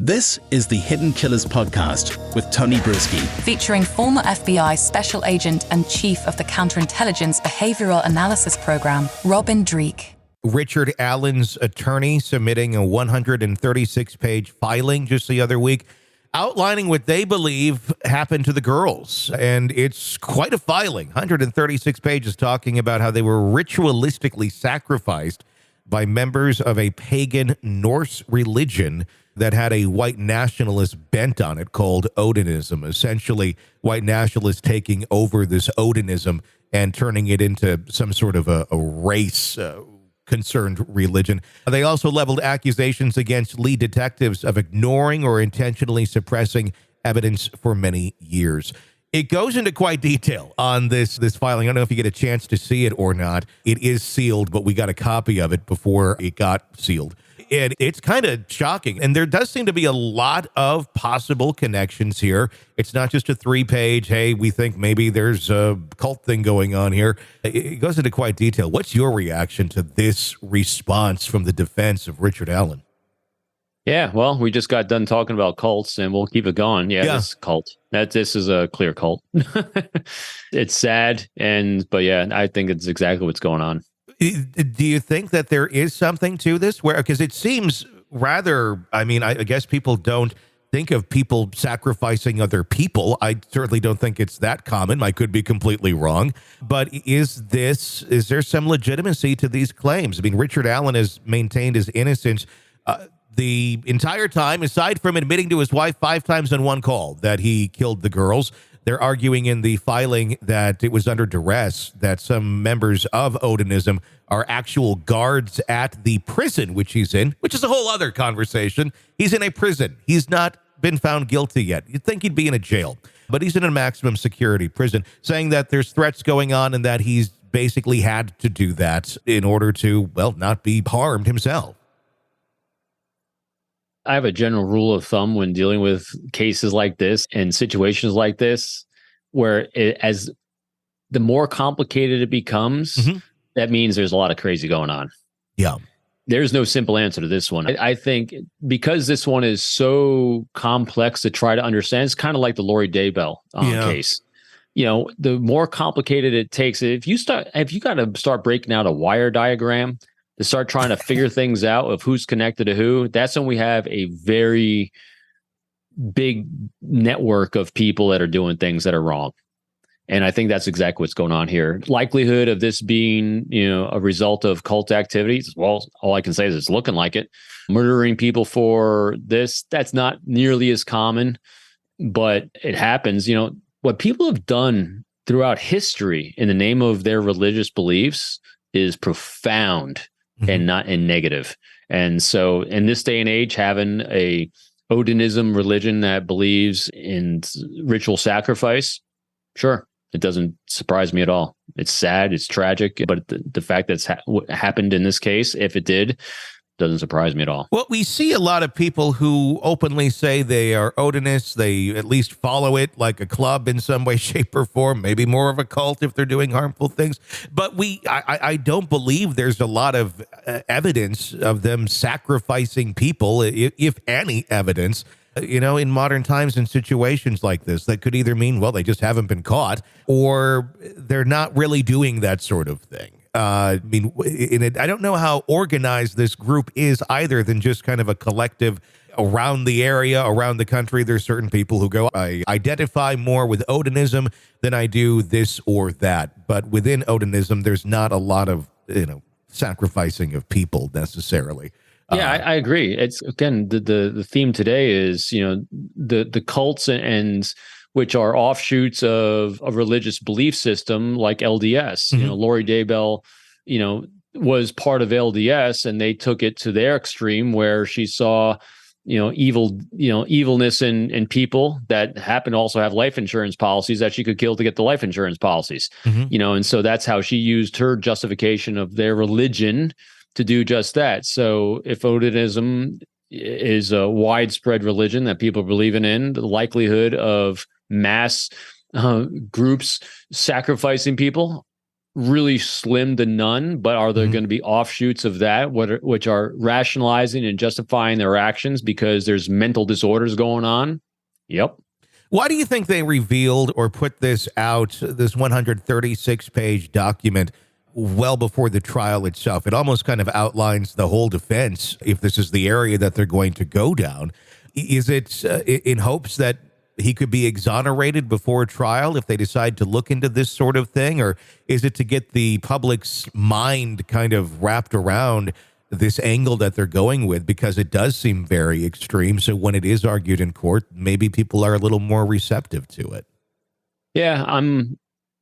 This is the Hidden Killers podcast with Tony Brueski, featuring former FBI Special Agent and Chief of the Counterintelligence Behavioral Analysis Program, Robin Dreeke. Richard Allen's attorney submitting a 136-page filing just the other week, outlining what they believe happened to the girls. And it's quite a filing, 136 pages talking about how they were ritualistically sacrificed by members of a pagan Norse religion that had a white nationalist bent on it called Odinism. Essentially, white nationalists taking over this Odinism and turning it into some sort of a race-concerned religion. They also leveled accusations against lead detectives of ignoring or intentionally suppressing evidence for many years. It goes into quite detail on this filing. I don't know if you get a chance to see it or not. It is sealed, but we got a copy of it before it got sealed. And it's kind of shocking. And there does seem to be a lot of possible connections here. It's not just a 3-page, hey, we think maybe there's a cult thing going on here. It goes into quite detail. What's your reaction to this response from the defense of Richard Allen? Yeah, well, we just got done talking about cults, and we'll keep it going. Yeah. This is a cult. This is a clear cult. It's sad, but yeah, I think it's exactly what's going on. Do you think that there is something to this? Because it seems rather, I guess people don't think of people sacrificing other people. I certainly don't think it's that common. I could be completely wrong. But is there some legitimacy to these claims? I mean, Richard Allen has maintained his innocence the entire time, aside from admitting to his wife 5 times on one call that he killed the girls. They're arguing in the filing that it was under duress, that some members of Odinism are actual guards at the prison which he's in, which is a whole other conversation. He's in a prison. He's not been found guilty yet. You'd think he'd be in a jail, but he's in a maximum security prison, saying that there's threats going on and that he's basically had to do that in order to, not be harmed himself. I have a general rule of thumb when dealing with cases like this and situations like this, where as the more complicated it becomes, that means there's a lot of crazy going on. Yeah. There's no simple answer to this one. I think because this one is so complex to try to understand, it's kind of like the Lori Daybell case. The more complicated it takes, if you got to start breaking out a wire diagram to start trying to figure things out of who's connected to who, that's when we have a very big network of people that are doing things that are wrong. And I think that's exactly what's going on here. Likelihood of this being, a result of cult activities, well, all I can say is it's looking like it. Murdering people for this, that's not nearly as common, but it happens. What people have done throughout history in the name of their religious beliefs is profound. And not in negative. And so in this day and age, having a Odinism religion that believes in ritual sacrifice, sure, it doesn't surprise me at all. It's sad, it's tragic, but the fact that's happened in this case, if it did, doesn't surprise me at all. Well, we see a lot of people who openly say they are Odinists. They at least follow it like a club in some way, shape, or form, maybe more of a cult if they're doing harmful things. But I don't believe there's a lot of evidence of them sacrificing people, if any evidence, in modern times in situations like this. That could either mean, they just haven't been caught, or they're not really doing that sort of thing. I don't know how organized this group is either than just kind of a collective around the area, around the country. There's certain people who go, I identify more with Odinism than I do this or that. But within Odinism, there's not a lot of, sacrificing of people necessarily. Yeah, I agree. It's, again, the theme today is, the cults and which are offshoots of a religious belief system like LDS. Lori Daybell, was part of LDS, and they took it to their extreme where she saw, evilness in people that happen to also have life insurance policies that she could kill to get the life insurance policies. And so that's how she used her justification of their religion to do just that. So if Odinism is a widespread religion that people believe in, the likelihood of mass groups sacrificing people really slim to none, but are there going to be offshoots of that, which are rationalizing and justifying their actions because there's mental disorders going on? Yep. Why do you think they revealed or put this out, this 136-page document, well before the trial itself? It almost kind of outlines the whole defense, if this is the area that they're going to go down. Is it in hopes that he could be exonerated before trial if they decide to look into this sort of thing? Or is it to get the public's mind kind of wrapped around this angle that they're going with? Because it does seem very extreme. So when it is argued in court, maybe people are a little more receptive to it. Yeah,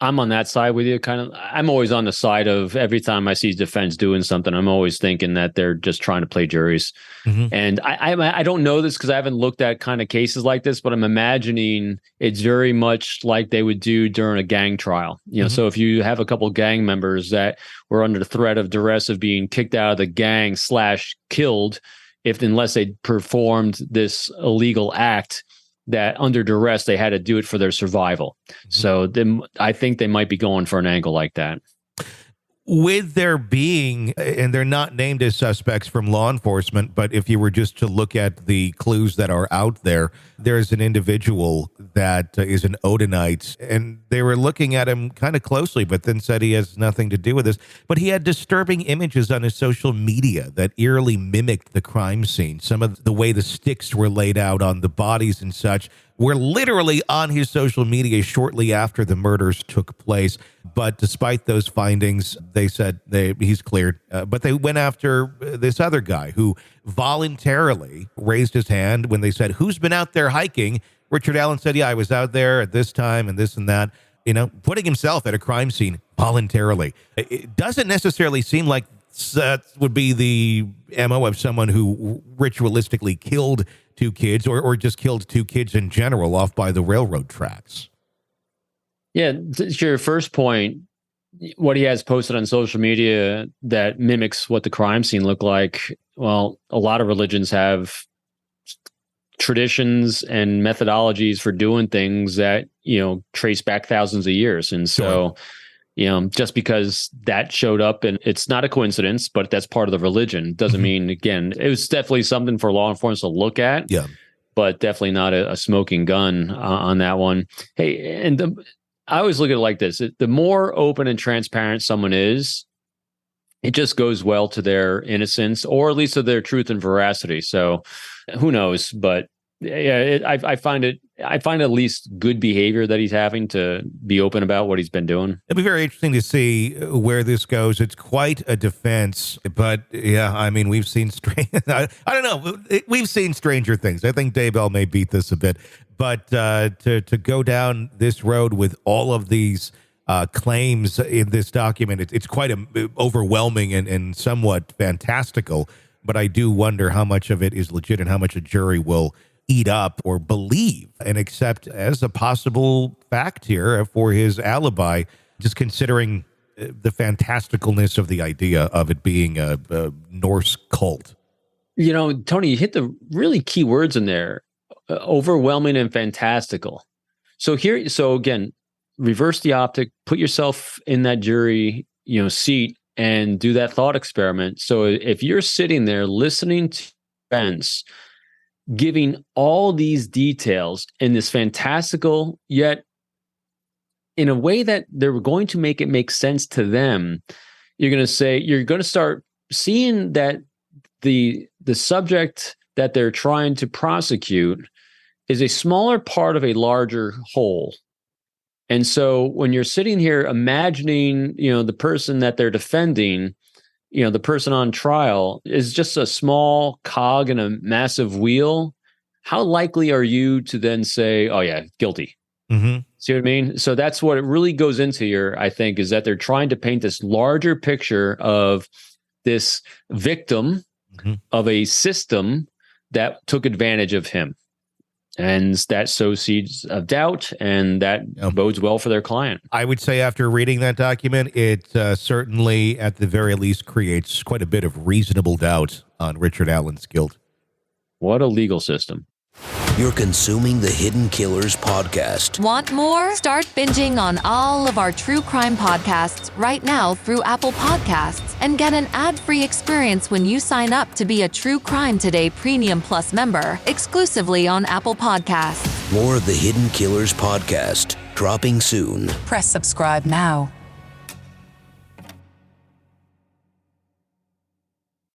I'm on that side with you. I'm always on the side of, every time I see defense doing something, I'm always thinking that they're just trying to play juries. And I don't know this because I haven't looked at kind of cases like this, but I'm imagining it's very much like they would do during a gang trial. So if you have a couple gang members that were under the threat of duress of being kicked out of the gang / killed, unless they performed this illegal act, that under duress, they had to do it for their survival. So I think they might be going for an angle like that. With there being, and they're not named as suspects from law enforcement, but if you were just to look at the clues that are out there, there's an individual that is an Odinist, and they were looking at him kind of closely, but then said he has nothing to do with this. But he had disturbing images on his social media that eerily mimicked the crime scene. Some of the way the sticks were laid out on the bodies and such were literally on his social media shortly after the murders took place. But despite those findings, they said he's cleared. But they went after this other guy who voluntarily raised his hand when they said, "Who's been out there hiking?" Richard Allen said, "Yeah, I was out there at this time and this and that." Putting himself at a crime scene voluntarily. It doesn't necessarily seem like that would be the MO of someone who ritualistically killed two kids or just killed two kids in general off by the railroad tracks. Yeah, to your first point, what he has posted on social media that mimics what the crime scene looked like. Well, a lot of religions have traditions and methodologies for doing things that, trace back thousands of years. And so, just because that showed up, and it's not a coincidence, but that's part of the religion, doesn't mean, again, it was definitely something for law enforcement to look at. Yeah. But definitely not a smoking gun on that one. Hey, and I always look at it like this. The more open and transparent someone is, it just goes well to their innocence, or at least to their truth and veracity. So who knows? But yeah, I find it at least good behavior that he's having to be open about what he's been doing. It'll be very interesting to see where this goes. It's quite a defense, but yeah, I mean, we've seen I don't know. We've seen stranger things. I think Daybell may beat this a bit, but to go down this road with all of these claims in this document, it's quite overwhelming and somewhat fantastical. But I do wonder how much of it is legit and how much a jury will eat up or believe and accept as a possible fact here for his alibi, just considering the fantasticalness of the idea of it being a Norse cult. Tony, you hit the really key words in there, overwhelming and fantastical. So again, reverse the optic, put yourself in that jury, seat, and do that thought experiment. So if you're sitting there listening to defense, giving all these details in this fantastical, yet in a way that they're going to make it make sense to them, you're going to start seeing that the subject that they're trying to prosecute is a smaller part of a larger whole. And so when you're sitting here imagining, the person that they're defending, the person on trial is just a small cog in a massive wheel, how likely are you to then say, "Oh yeah, guilty"? See what I mean? So that's what it really goes into here, I think, is that they're trying to paint this larger picture of this victim of a system that took advantage of him. And that sows seeds of doubt, and that bodes well for their client. I would say after reading that document, it certainly, at the very least, creates quite a bit of reasonable doubt on Richard Allen's guilt. What a legal system. You're consuming the Hidden Killers podcast. Want more? Start binging on all of our true crime podcasts right now through Apple Podcasts and get an ad-free experience when you sign up to be a True Crime Today Premium Plus member exclusively on Apple Podcasts. More of the Hidden Killers podcast dropping soon. Press subscribe now.